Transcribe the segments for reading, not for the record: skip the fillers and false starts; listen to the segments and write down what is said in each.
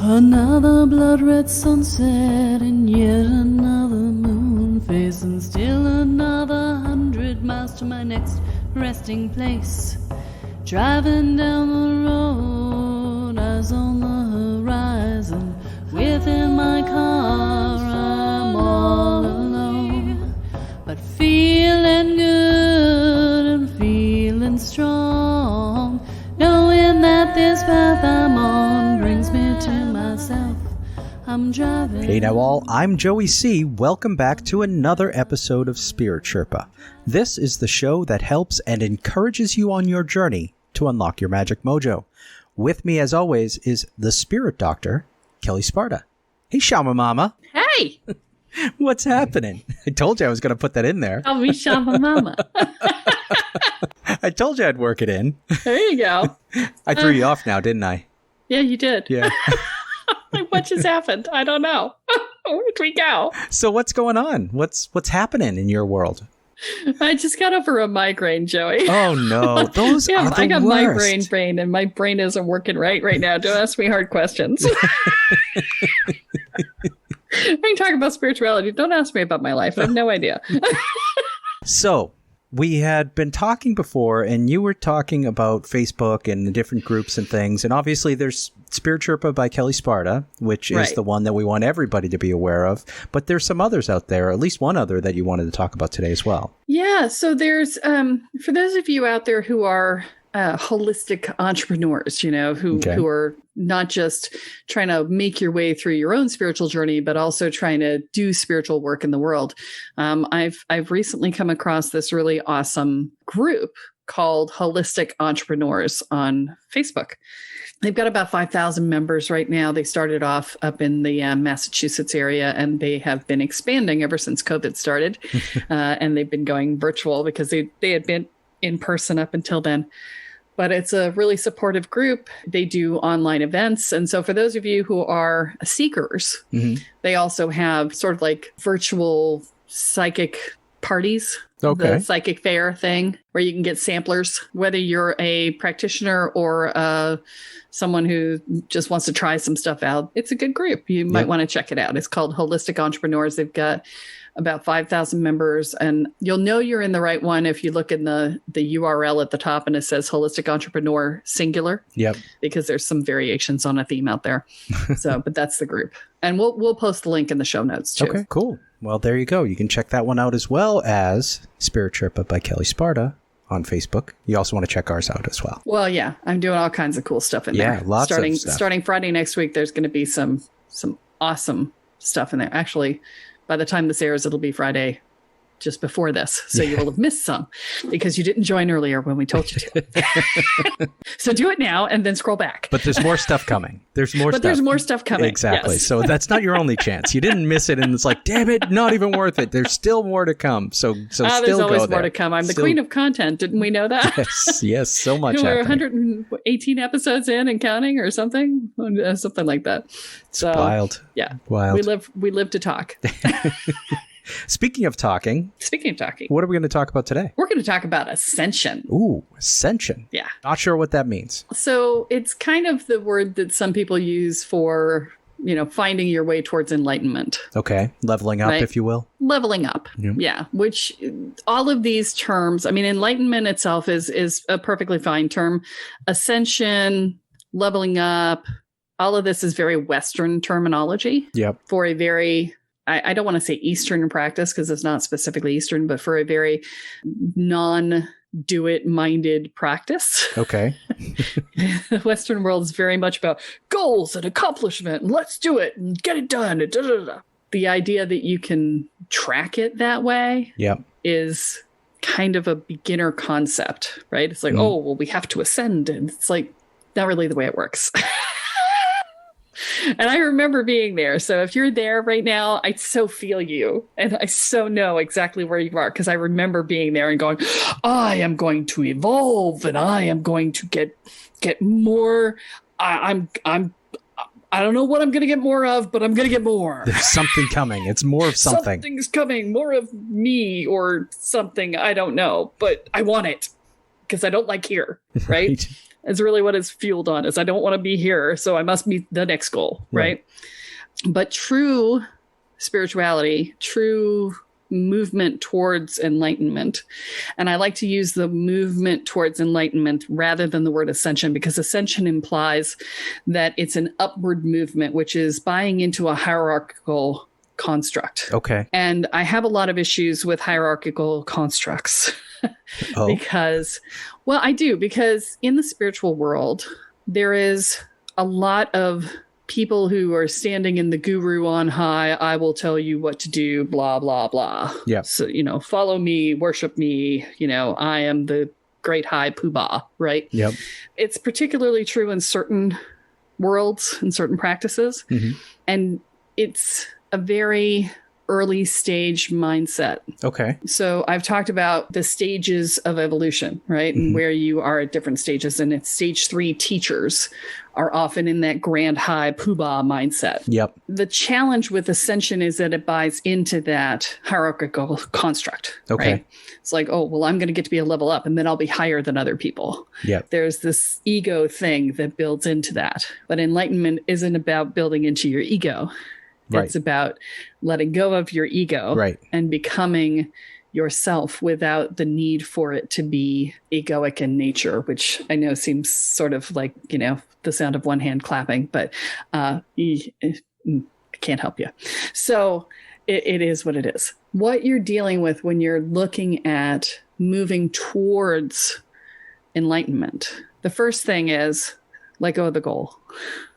Another blood-red sunset and yet another moon phase, and still another 100 miles to my next resting place. Driving down the road, eyes on the horizon. Within my car, I'm all alone, but feeling good and feeling strong, knowing that this path I'm on brings me to myself. I'm driving. Hey now all, I'm Joey C. Welcome back to another episode of Spirit Sherpa. This is the show that helps and encourages you on your journey to unlock your magic mojo. With me as always is the Spirit Doctor, Kelle Sparta. Hey Shaman Mama. Hey! What's happening? I told you I was going to put that in there. Call me Shaman Mama. I told you I'd work it in. There you go. I threw you off now, didn't I? Yeah, you did. Yeah. What just happened? I don't know. Where'd we go? So what's going on? What's happening in your world? I just got over a migraine, Joey. Oh no, those are the I got worst. migraine brain, and my brain isn't working right now. Don't ask me hard questions. I can talk about spirituality. Don't ask me about my life. I have no idea. So, we had been talking before, and you were talking about Facebook and the different groups and things. And obviously, there's Spirit Sherpa by Kelle Sparta, which is Right. the one that we want everybody to be aware of. But there's some others out there, or at least one other that you wanted to talk about today as well. Yeah. So there's, for those of you out there who are holistic entrepreneurs, who are not just trying to make your way through your own spiritual journey, but also trying to do spiritual work in the world. I've recently come across this really awesome group called Holistic Entrepreneurs on Facebook. They've got about 5,000 members right now. They started off up in the Massachusetts area, and they have been expanding ever since COVID started. And they've been going virtual because they had been in person up until then. But it's a really supportive group. They do online events. And so for those of you who are seekers, they also have sort of like virtual psychic parties. Okay. The psychic fair thing where you can get samplers, whether you're a practitioner or someone who just wants to try some stuff out. It's a good group. You might want to check it out. It's called Holistic Entrepreneurs. They've got about 5,000 members, and you'll know you're in the right one if you look in the URL at the top and it says Holistic Entrepreneur Singular. Yep. Because there's some variations on a theme out there. But that's the group. And we'll post the link in the show notes too. Okay, cool. Well, there you go. You can check that one out as well as Spirit Sherpa by Kelle Sparta on Facebook. You also want to check ours out as well. Well, yeah, I'm doing all kinds of cool stuff in there. Yeah, lots of stuff. Starting Friday next week, there's going to be some awesome stuff in there. Actually, by the time this airs, it'll be Friday just before this. So you will have missed some because you didn't join earlier when we told you to. So do it now and then scroll back. But there's more stuff coming. There's more stuff coming. Exactly. Yes. So that's not your only chance. You didn't miss it, and it's like, damn it, not even worth it. There's still more to come. So still go there. There's always more to come. I'm the queen of content. Didn't we know that? Yes, so much We're happening. 118 episodes in and counting or something like that. It's wild. Yeah. Wild. We live to talk. Speaking of talking, what are we going to talk about today? We're going to talk about ascension. Ooh, ascension. Yeah. Not sure what that means. So it's kind of the word that some people use for, finding your way towards enlightenment. Okay. Leveling up, right? if you will. Leveling up. Yep. Yeah. Which all of these terms, enlightenment itself is a perfectly fine term. Ascension, leveling up, all of this is very Western terminology. Yep. For a very, I don't want to say Eastern practice because it's not specifically Eastern, but for a very non-do-it-minded practice. Okay. The Western world is very much about goals and accomplishment. And let's do it and get it done. And da, da, da. The idea that you can track it that way is kind of a beginner concept, right? It's like, we have to ascend. And it's like, not really the way it works. And I remember being there. So if you're there right now, I so feel you. And I so know exactly where you are because I remember being there and going, I am going to evolve and I am going to get more. I don't know what I'm going to get more of, but I'm going to get more. There's something coming. It's more of something. Something's coming. More of me or something. I don't know, but I want it because I don't like here. Right. It's really what it's fueled on, is I don't want to be here, so I must meet the next goal, right? But true spirituality, true movement towards enlightenment, and I like to use the movement towards enlightenment rather than the word ascension, because ascension implies that it's an upward movement, which is buying into a hierarchical construct. Okay. And I have a lot of issues with hierarchical constructs. Because in the spiritual world, there is a lot of people who are standing in the guru on high. I will tell you what to do, blah, blah, blah. Yeah. So, follow me, worship me. I am the great high poobah, right? Yep. It's particularly true in certain worlds and certain practices. Mm-hmm. And it's a very early stage mindset. Okay. So I've talked about the stages of evolution, right? And where you are at different stages. And it's stage 3 teachers are often in that grand high poobah mindset. Yep. The challenge with ascension is that it buys into that hierarchical construct. Okay. Right? It's like, oh, well, I'm going to get to be a level up and then I'll be higher than other people. Yep. There's this ego thing that builds into that. But enlightenment isn't about building into your ego. Right. It's about letting go of your ego and becoming yourself without the need for it to be egoic in nature, which I know seems sort of like, the sound of one hand clapping, but I can't help you. So it is what it is. What you're dealing with when you're looking at moving towards enlightenment, the first thing is let go of the goal.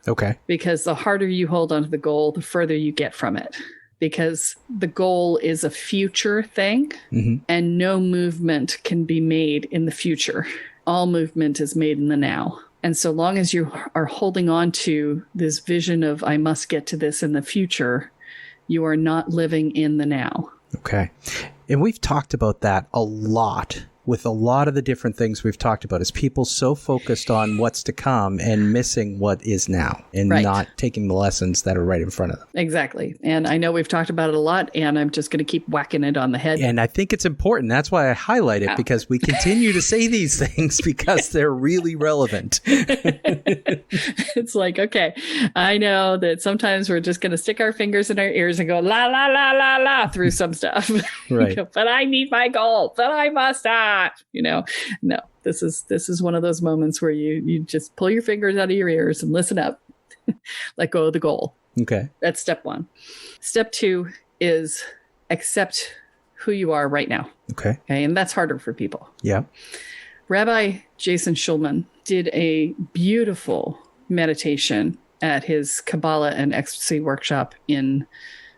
Okay. Because the harder you hold onto the goal, the further you get from it. Because the goal is a future thing, and no movement can be made in the future. All movement is made in the now. And so long as you are holding on to this vision of, I must get to this in the future, you are not living in the now. Okay. And we've talked about that a lot with a lot of the different things we've talked about, is people so focused on what's to come and missing what is now, and not taking the lessons that are right in front of them. Exactly. And I know we've talked about it a lot, and I'm just going to keep whacking it on the head. And I think it's important. That's why I highlight it, because we continue to say these things because they're really relevant. It's like, okay, I know that sometimes we're just going to stick our fingers in our ears and go la, la, la, la, la through some stuff. Right. But I need my goal, but I must not. No, this is one of those moments where you just pull your fingers out of your ears and listen up. Let go of the goal. Okay. That's step 1. Step 2 is accept who you are right now. Okay. And that's harder for people. Yeah. Rabbi Jason Schulman did a beautiful meditation at his Kabbalah and Ecstasy workshop in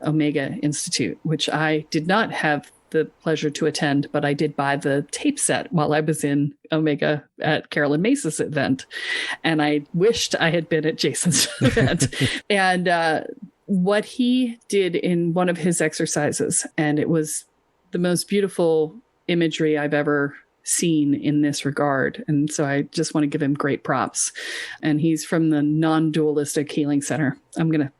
Omega Institute, which I did not have the pleasure to attend, but I did buy the tape set while I was in Omega at Carolyn Mace's event. And I wished I had been at Jason's event. And what he did in one of his exercises, and it was the most beautiful imagery I've ever seen in this regard. And so I just want to give him great props. And he's from the Non-Dualistic Healing Center. I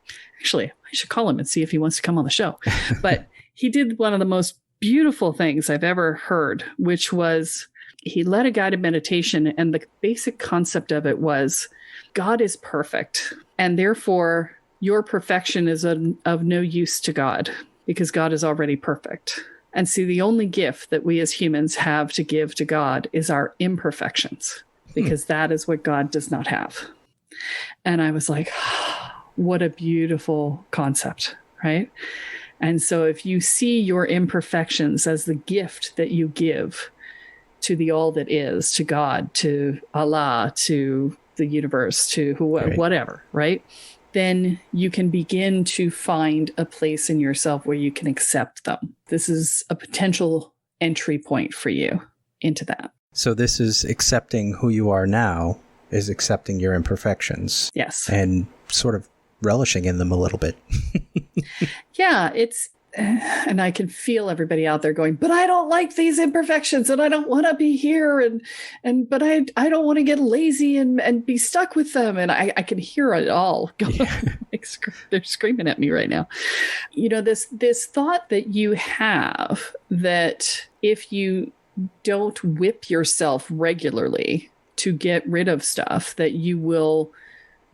should call him and see if he wants to come on the show. But he did one of the most beautiful things I've ever heard, which was he led a guided meditation, and the basic concept of it was God is perfect, and therefore your perfection is of no use to God, because God is already perfect. And see, the only gift that we as humans have to give to God is our imperfections, because that is what God does not have. And I was like, what a beautiful concept, right? And so if you see your imperfections as the gift that you give to the all that is, to God, to Allah, to the universe, to whatever, right? Then you can begin to find a place in yourself where you can accept them. This is a potential entry point for you into that. So this is accepting who you are now, is accepting your imperfections. Yes. And sort of relishing in them a little bit. Yeah, and I can feel everybody out there going, but I don't like these imperfections, and I don't want to be here, but I don't want to get lazy and be stuck with them. And I can hear it all going. Yeah. They're screaming at me right now. This thought that you have that if you don't whip yourself regularly to get rid of stuff, that you will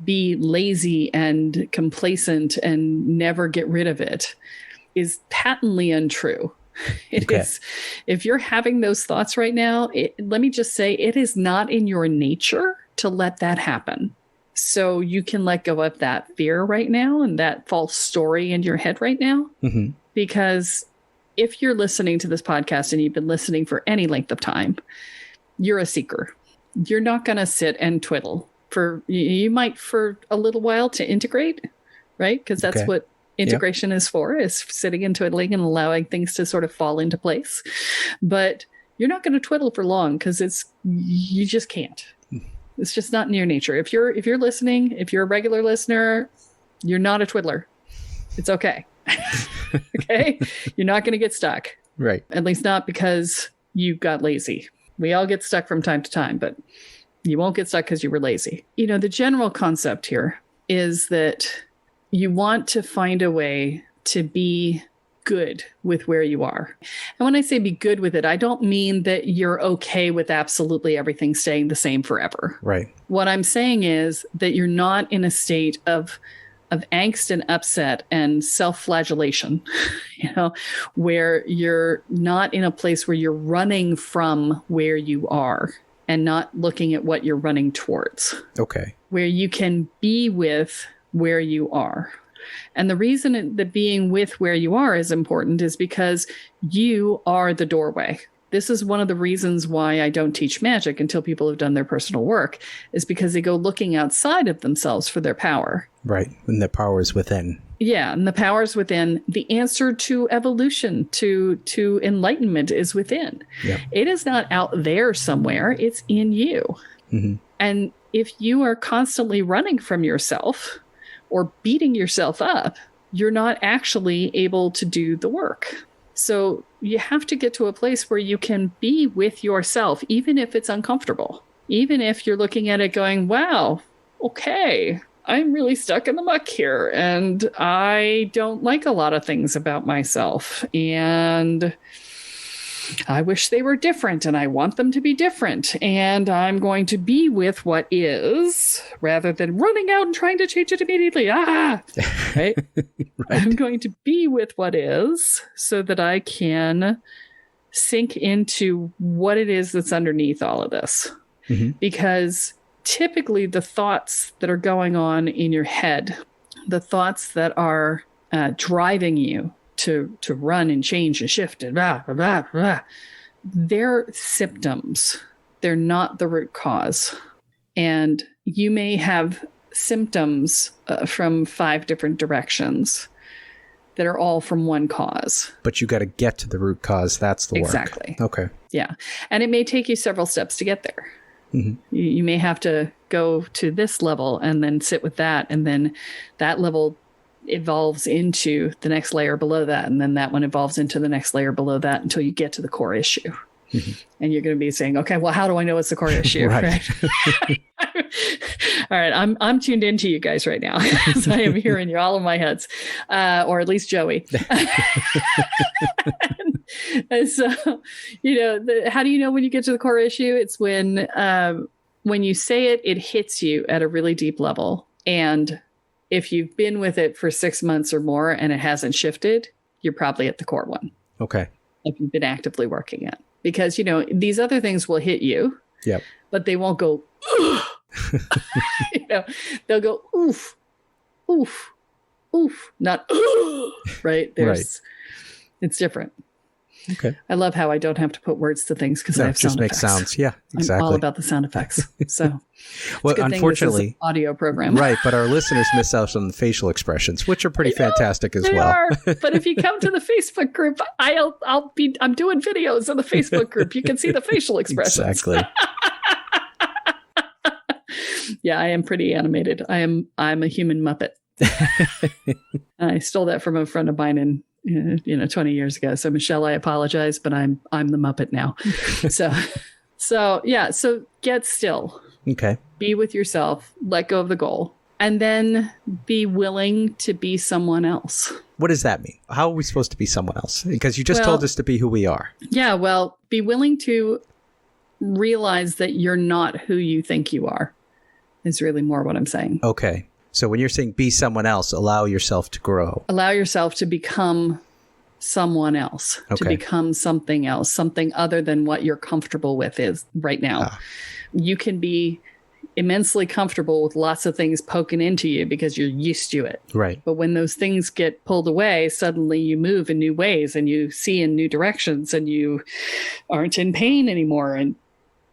be lazy and complacent and never get rid of it, is patently untrue. It is. If you're having those thoughts right now, let me just say, it is not in your nature to let that happen. So you can let go of that fear right now and that false story in your head right now. Mm-hmm. Because if you're listening to this podcast and you've been listening for any length of time, you're a seeker. You're not going to sit and twiddle. You might for a little while to integrate, right? Because that's what integration is for, is sitting and twiddling and allowing things to sort of fall into place. But you're not going to twiddle for long, because you just can't. It's just not in your nature. If you're listening, if you're a regular listener, you're not a twiddler. It's okay. Okay? You're not going to get stuck. Right. At least not because you got lazy. We all get stuck from time to time, but you won't get stuck because you were lazy. You know, the general concept here is that you want to find a way to be good with where you are. And when I say be good with it, I don't mean that you're okay with absolutely everything staying the same forever. Right. What I'm saying is that you're not in a state of angst and upset and self-flagellation, where you're not in a place where you're running from where you are and not looking at what you're running towards. Okay. Where you can be with where you are. And the reason that being with where you are is important is because you are the doorway. This is one of the reasons why I don't teach magic until people have done their personal work, is because they go looking outside of themselves for their power. Right. And the power is within. Yeah. And the power is within. The answer to evolution, to enlightenment, is within. Yep. It is not out there somewhere. It's in you. Mm-hmm. And if you are constantly running from yourself or beating yourself up, you're not actually able to do the work. So you have to get to a place where you can be with yourself, even if it's uncomfortable. Even if you're looking at it going, wow, okay, I'm really stuck in the muck here, and I don't like a lot of things about myself, and I wish they were different, and I want them to be different, and I'm going to be with what is rather than running out and trying to change it immediately. Right? Right. I'm going to be with what is so that I can sink into what it is that's underneath all of this. Mm-hmm. Because typically the thoughts that are going on in your head, the thoughts that are driving you to run and change and shift and blah, blah, blah, blah, they're symptoms. They're not the root cause. And you may have symptoms from 5 different directions that are all from one cause. But you got to get to the root cause. That's the work. Exactly. Okay. Yeah. And it may take you several steps to get there. Mm-hmm. You may have to go to this level and then sit with that. And then that level evolves into the next layer below that. And then that one evolves into the next layer below that until you get to the core issue. Mm-hmm. And you're going to be saying, okay, well, how do I know it's the core issue? Right. All right. I'm tuned into you guys right now. So I am hearing you all in my heads, or at least Joey. and so, how do you know when you get to the core issue? It's when you say it, it hits you at a really deep level. And if you've been with it for 6 months or more and it hasn't shifted, you're probably at the core one. Okay. If you've been actively working it. Because, these other things will hit you. Yep. But they won't go, they'll go, oof, oof, oof, not, right? It's different. Okay. I love how I don't have to put words to things because I have sound effects. Just make sounds. Yeah, exactly. I'm all about the sound effects. So, well, unfortunately, this is an audio program, right? But our listeners miss out on the facial expressions, which are pretty fantastic as well. But if you come to the Facebook group, I'm doing videos in the Facebook group. You can see the facial expressions. Exactly. Yeah, I am pretty animated. I'm a human Muppet. I stole that from a friend of mine 20 years ago. So Michelle, I apologize, but I'm the Muppet now. So get still. Okay. Be with yourself, let go of the goal, and then be willing to be someone else. What does that mean? How are we supposed to be someone else? Because you just told us to be who we are. Yeah. Well, be willing to realize that you're not who you think you are, is really more what I'm saying. Okay. So when you're saying be someone else, allow yourself to grow. Allow yourself to become someone else, to become something else, something other than what you're comfortable with is right now. You can be immensely comfortable with lots of things poking into you because you're used to it. Right. But when those things get pulled away, suddenly you move in new ways and you see in new directions and you aren't in pain anymore. And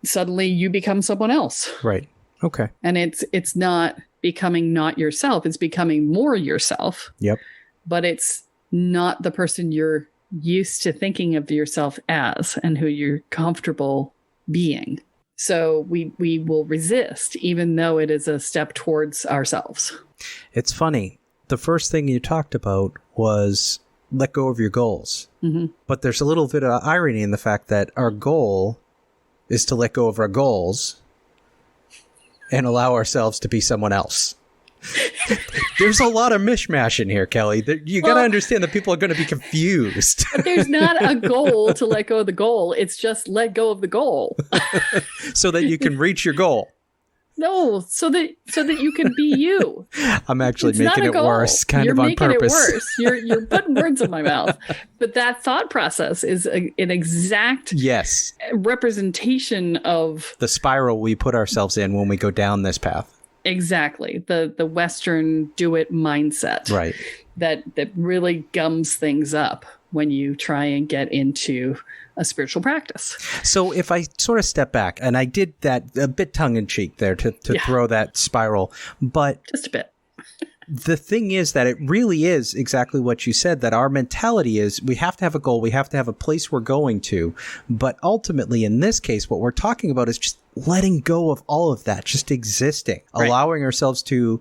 suddenly you become someone else. Right. Okay. And it's not becoming not yourself. It's becoming more yourself. Yep. But it's not the person you're used to thinking of yourself as and who you're comfortable being. So we will resist, even though it is a step towards ourselves. It's funny. The first thing you talked about was let go of your goals. Mm-hmm. But there's a little bit of irony in the fact that our goal is to let go of our goals and allow ourselves to be someone else. There's a lot of mishmash in here, Kelly. You got to understand that people are going to be confused. But there's not a goal to let go of the goal. It's just let go of the goal. So that you can reach your goal. No, so that you can be you. I'm actually making it worse, kind of on purpose. You're making it worse. You're putting words in my mouth. But that thought process is an exact representation of the spiral we put ourselves in when we go down this path. Exactly. The Western do it mindset. Right. That really gums things up when you try and get into a spiritual practice. So if I sort of step back, and I did that a bit tongue in cheek there to throw that spiral, but just a bit. The thing is that it really is exactly what you said, that our mentality is we have to have a goal. We have to have a place we're going to. But ultimately, in this case, what we're talking about is just letting go of all of that, just existing, allowing ourselves to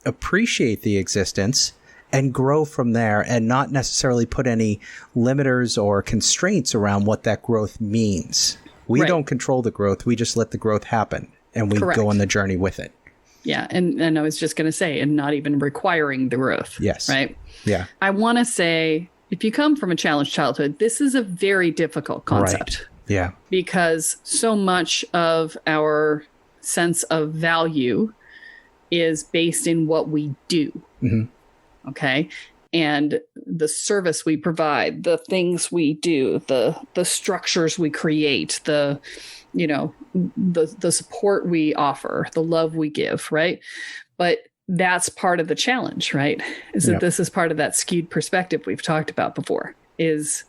appreciate the existence and grow from there and not necessarily put any limiters or constraints around what that growth means. We don't control the growth. We just let the growth happen and we go on the journey with it. Yeah. And I was just going to say, and not even requiring the growth. Yes. Right. Yeah. I want to say, if you come from a challenged childhood, this is a very difficult concept. Right. Yeah. Because so much of our sense of value is based in what we do. Mm-hmm. Okay. And the service we provide, the things we do, the structures we create, the support we offer, the love we give, right? But that's part of the challenge, right? Is that this is part of that skewed perspective we've talked about before, is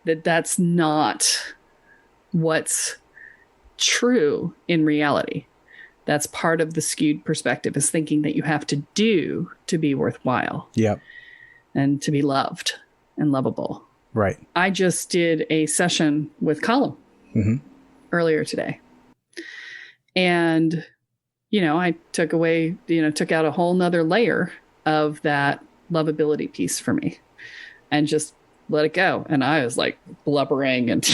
that that's not what's true in reality. That's part of the skewed perspective, is thinking that you have to do to be worthwhile. Yep. And to be loved and lovable. Right. I just did a session with Kelle earlier today. And, I took out a whole nother layer of that lovability piece for me and just let it go. And I was like blubbering and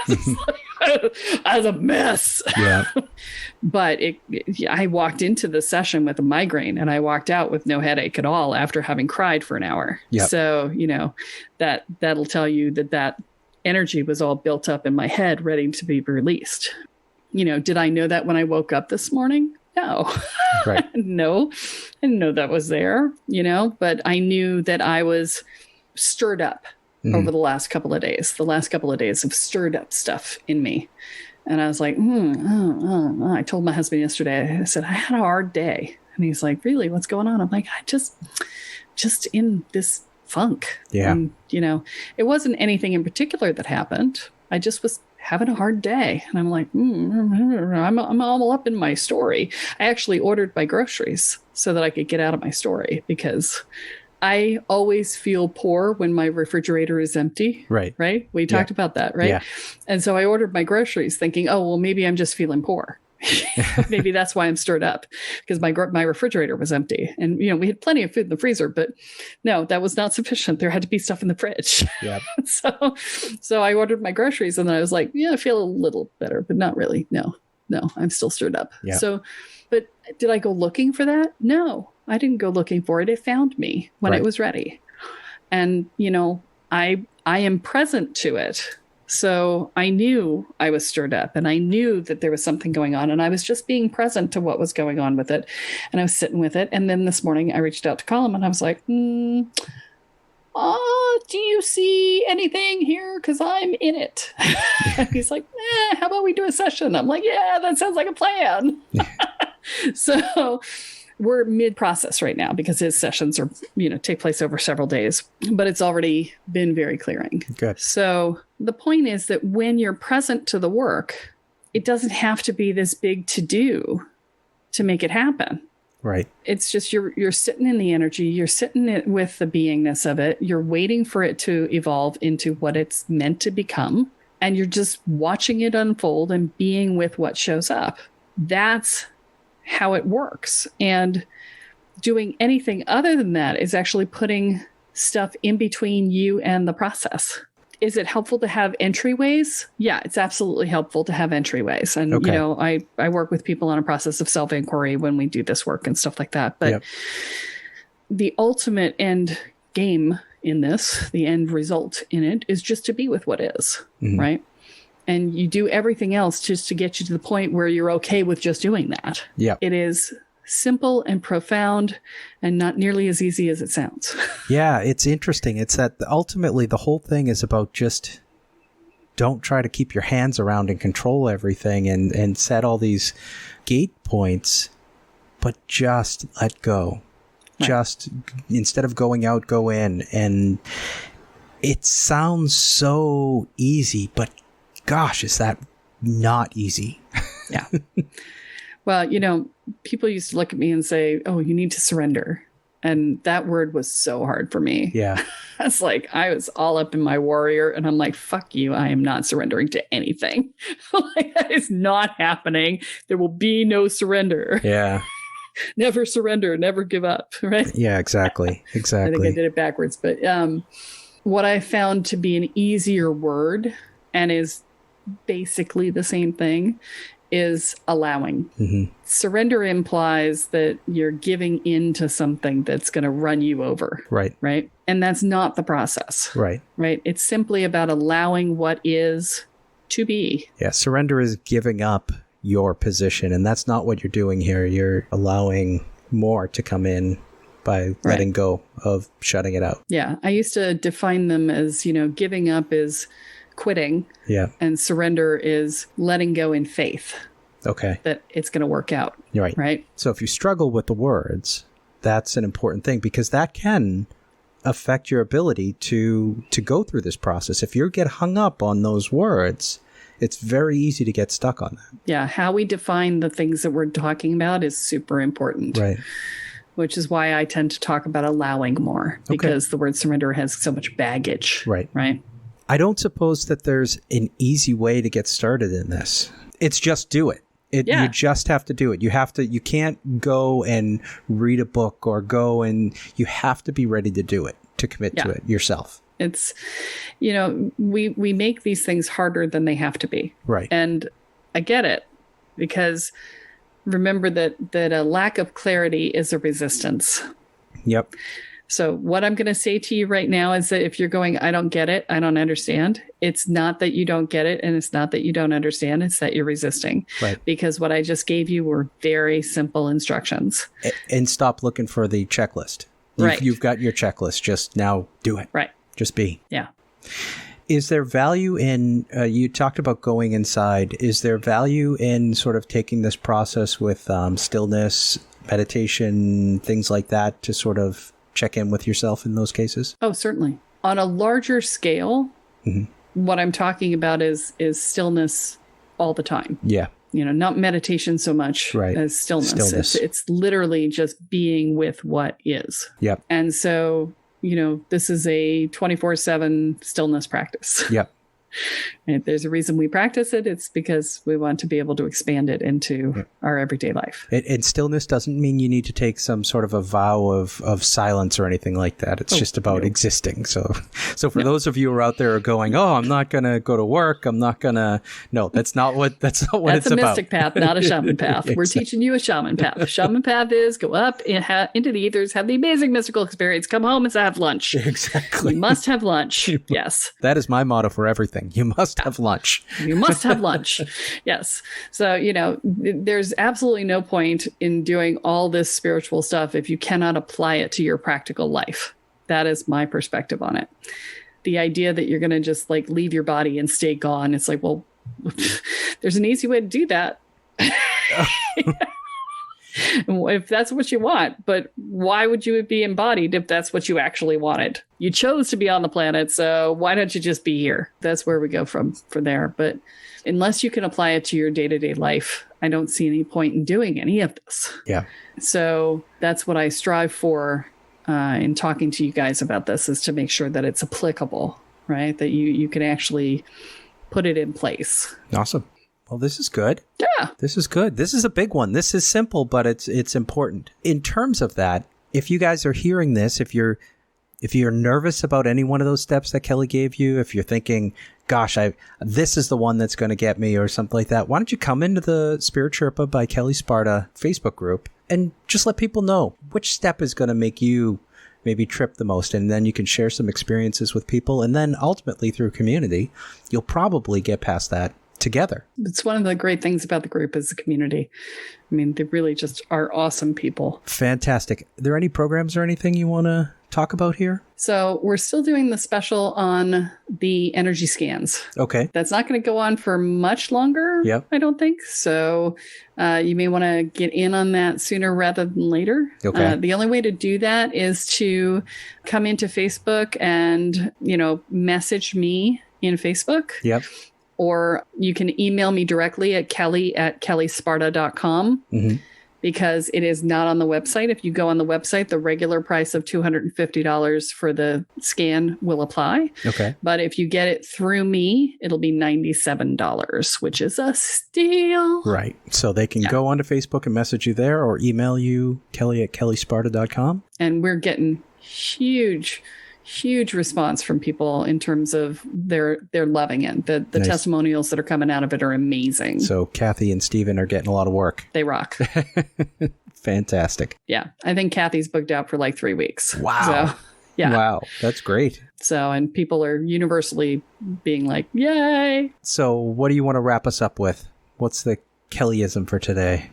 I was a mess. Yeah. But I walked into the session with a migraine and I walked out with no headache at all after having cried for an hour. Yep. So, that'll tell you that energy was all built up in my head, ready to be released. Did I know that when I woke up this morning? No. Right. No, I didn't know that was there, but I knew that I was stirred up over the last couple of days. The last couple of days have stirred up stuff in me. And I was like, I told my husband yesterday, I said, I had a hard day. And he's like, really? What's going on? I'm like, I just in this funk. Yeah. And, it wasn't anything in particular that happened. I just was having a hard day. And I'm like, I'm all up in my story. I actually ordered my groceries so that I could get out of my story, because I always feel poor when my refrigerator is empty. Right. Right. We talked about that. Right. Yeah. And so I ordered my groceries thinking, oh, well, maybe I'm just feeling poor. Maybe that's why I'm stirred up, because my refrigerator was empty. And, we had plenty of food in the freezer, but no, that was not sufficient. There had to be stuff in the fridge. Yeah. So I ordered my groceries and then I was like, I feel a little better, but not really. No, I'm still stirred up. Yeah. So, but did I go looking for that? No. I didn't go looking for it. It found me when it was ready. And, I am present to it So I knew I was stirred up, and I knew that there was something going on, and I was just being present to what was going on with it. And I was sitting with it. And then this morning I reached out to Colin, and I was like, do you see anything here? Because I'm in it. And he's like, how about we do a session? I'm like, yeah, that sounds like a plan. So we're mid-process right now because his sessions are, take place over several days, but it's already been very clearing. Good. So the point is that when you're present to the work, it doesn't have to be this big to-do to make it happen. Right. It's just you're sitting in the energy, you're sitting with the beingness of it, you're waiting for it to evolve into what it's meant to become, and you're just watching it unfold and being with what shows up. That's how it works. And doing anything other than that is actually putting stuff in between you and the process. Is it helpful to have entryways? Yeah, it's absolutely helpful to have entryways. And, I work with people on a process of self-inquiry when we do this work and stuff like that. But the ultimate end game in this, the end result in it, is just to be with what is, right? And you do everything else just to get you to the point where you're okay with just doing that. Yeah. It is simple and profound and not nearly as easy as it sounds. Yeah, it's interesting. It's that ultimately the whole thing is about just don't try to keep your hands around and control everything and set all these gate points, but just let go. Right. Just instead of going out, go in. And it sounds so easy, but gosh, is that not easy? Yeah. Well, people used to look at me and say, oh, you need to surrender. And that word was so hard for me. Yeah. It's like I was all up in my warrior and I'm like, fuck you. I am not surrendering to anything. Like, that is not happening. There will be no surrender. Yeah. Never surrender, never give up. Right. Yeah, exactly. Exactly. I think I did it backwards. But what I found to be an easier word and is basically the same thing is allowing. Mm-hmm. Surrender implies that you're giving in to something that's going to run you over. Right. Right. And that's not the process. Right. Right. It's simply about allowing what is to be. Yeah. Surrender is giving up your position. And that's not what you're doing here. You're allowing more to come in by letting go of shutting it out. Yeah. I used to define them as, giving up is quitting. Yeah. And surrender is letting go in faith. Okay. That it's going to work out. Right. Right. So if you struggle with the words, that's an important thing because that can affect your ability to go through this process. If you get hung up on those words, it's very easy to get stuck on that. Yeah. How we define the things that we're talking about is super important. Right. Which is why I tend to talk about allowing more because the word surrender has so much baggage. Right. Right. I don't suppose that there's an easy way to get started in this. It's just do it. You just have to do it. You can't go and read a book or you have to be ready to do it, to commit to it yourself. It's, we make these things harder than they have to be. Right. And I get it because remember that a lack of clarity is a resistance. Yep. So what I'm going to say to you right now is that if you're going, I don't get it, I don't understand, it's not that you don't get it and it's not that you don't understand, it's that you're resisting. Right. Because what I just gave you were very simple instructions. And stop looking for the checklist. You've got your checklist. Just now do it. Right. Just be. Yeah. Is there value in, you talked about going inside, is there value in sort of taking this process with stillness, meditation, things like that to sort of check in with yourself in those cases? Oh, certainly. On a larger scale, what I'm talking about is stillness all the time. Yeah. Not meditation so much as stillness. It's literally just being with what is. Yep. And so, this is a 24/7 stillness practice. Yep. And there's a reason we practice it. It's because we want to be able to expand it into our everyday life. And stillness doesn't mean you need to take some sort of a vow of silence or anything like that. It's just about existing. So for those of you who are out there are going, oh, I'm not going to go to work. I'm not going to. No, that's not what it's about. That's a mystic path, not a shaman path. Exactly. We're teaching you a shaman path. Shaman path is go up into the ethers, have the amazing mystical experience, come home and have lunch. Exactly. You must have lunch. Yes. That is my motto for everything. everything. You must have lunch. You must have lunch. Yes. So, there's absolutely no point in doing all this spiritual stuff if you cannot apply it to your practical life. That is my perspective on it. The idea that you're going to just like leave your body and stay gone. It's like, well, there's an easy way to do that. If that's what you want, but why would you be embodied if that's what you actually wanted? You chose to be on the planet, so why don't you just be here? That's where we go from there. But unless you can apply it to your day-to-day life, I don't see any point in doing any of this. Yeah. So that's what I strive for in talking to you guys about this, is to make sure that it's applicable, right? That you can actually put it in place. Awesome. Well, this is good. Yeah. This is good. This is a big one. This is simple, but it's important. In terms of that, if you guys are hearing this, if you're nervous about any one of those steps that Kelle gave you, if you're thinking, gosh, this is the one that's going to get me or something like that, why don't you come into the Spirit Sherpa by Kelle Sparta Facebook group and just let people know which step is going to make you maybe trip the most, and then you can share some experiences with people, and then ultimately through community, you'll probably get past that together. It's one of the great things about the group is the community. I mean, they really just are awesome people. Fantastic. Are there any programs or anything you want to talk about here? So we're still doing the special on the energy scans. Okay. That's not going to go on for much longer, Yep. I don't think. So you may want to get in on that sooner rather than later. Okay. The only way to do that is to come into Facebook and, message me in Facebook. Yep. Or you can email me directly at Kelle@kellesparta.com, because it is not on the website. If you go on the website, the regular price of $250 for the scan will apply. Okay. But if you get it through me, it'll be $97, which is a steal. Right. So they can go onto Facebook and message you there, or email you, Kelle@kellesparta.com. And we're getting huge response from people in terms of they're loving it. The Nice. testimonials that are coming out of it are amazing. So Cathy and Stephen are getting a lot of work. They rock. Fantastic. Yeah. I think Cathy's booked out for like 3 weeks. Wow. So, yeah. Wow. That's great. So, and people are universally being like, yay. So what do you want to wrap us up with? What's the Kellyism for today?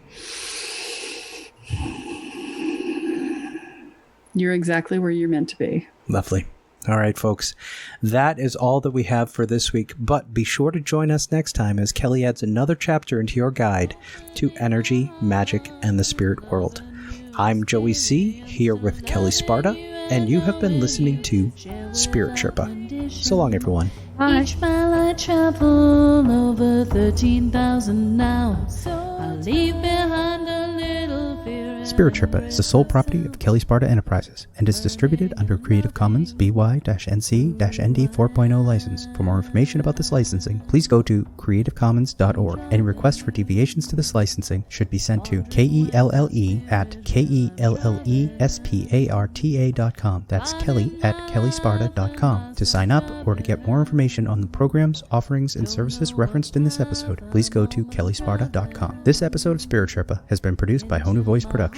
You're exactly where you're meant to be. Lovely. All right, folks. That is all that we have for this week, but be sure to join us next time as Kelle adds another chapter into your guide to energy, magic, and the spirit world. I'm Joey C., here with Kelle Sparta, and you have been listening to Spirit Sherpa. So long, everyone. Bye. Each mile I travel over 13,000 now. I leave behind a little fear. Spirit Sherpa is the sole property of Kelle Sparta Enterprises and is distributed under Creative Commons BY-NC-ND 4.0 license. For more information about this licensing, please go to creativecommons.org. Any requests for deviations to this licensing should be sent to KELLE@KELLESPARTA.com. That's Kelly@KelleSparta.com. To sign up or to get more information on the programs, offerings, and services referenced in this episode, please go to KelleSparta.com. This episode of Spirit Sherpa has been produced by Honu Voice Productions.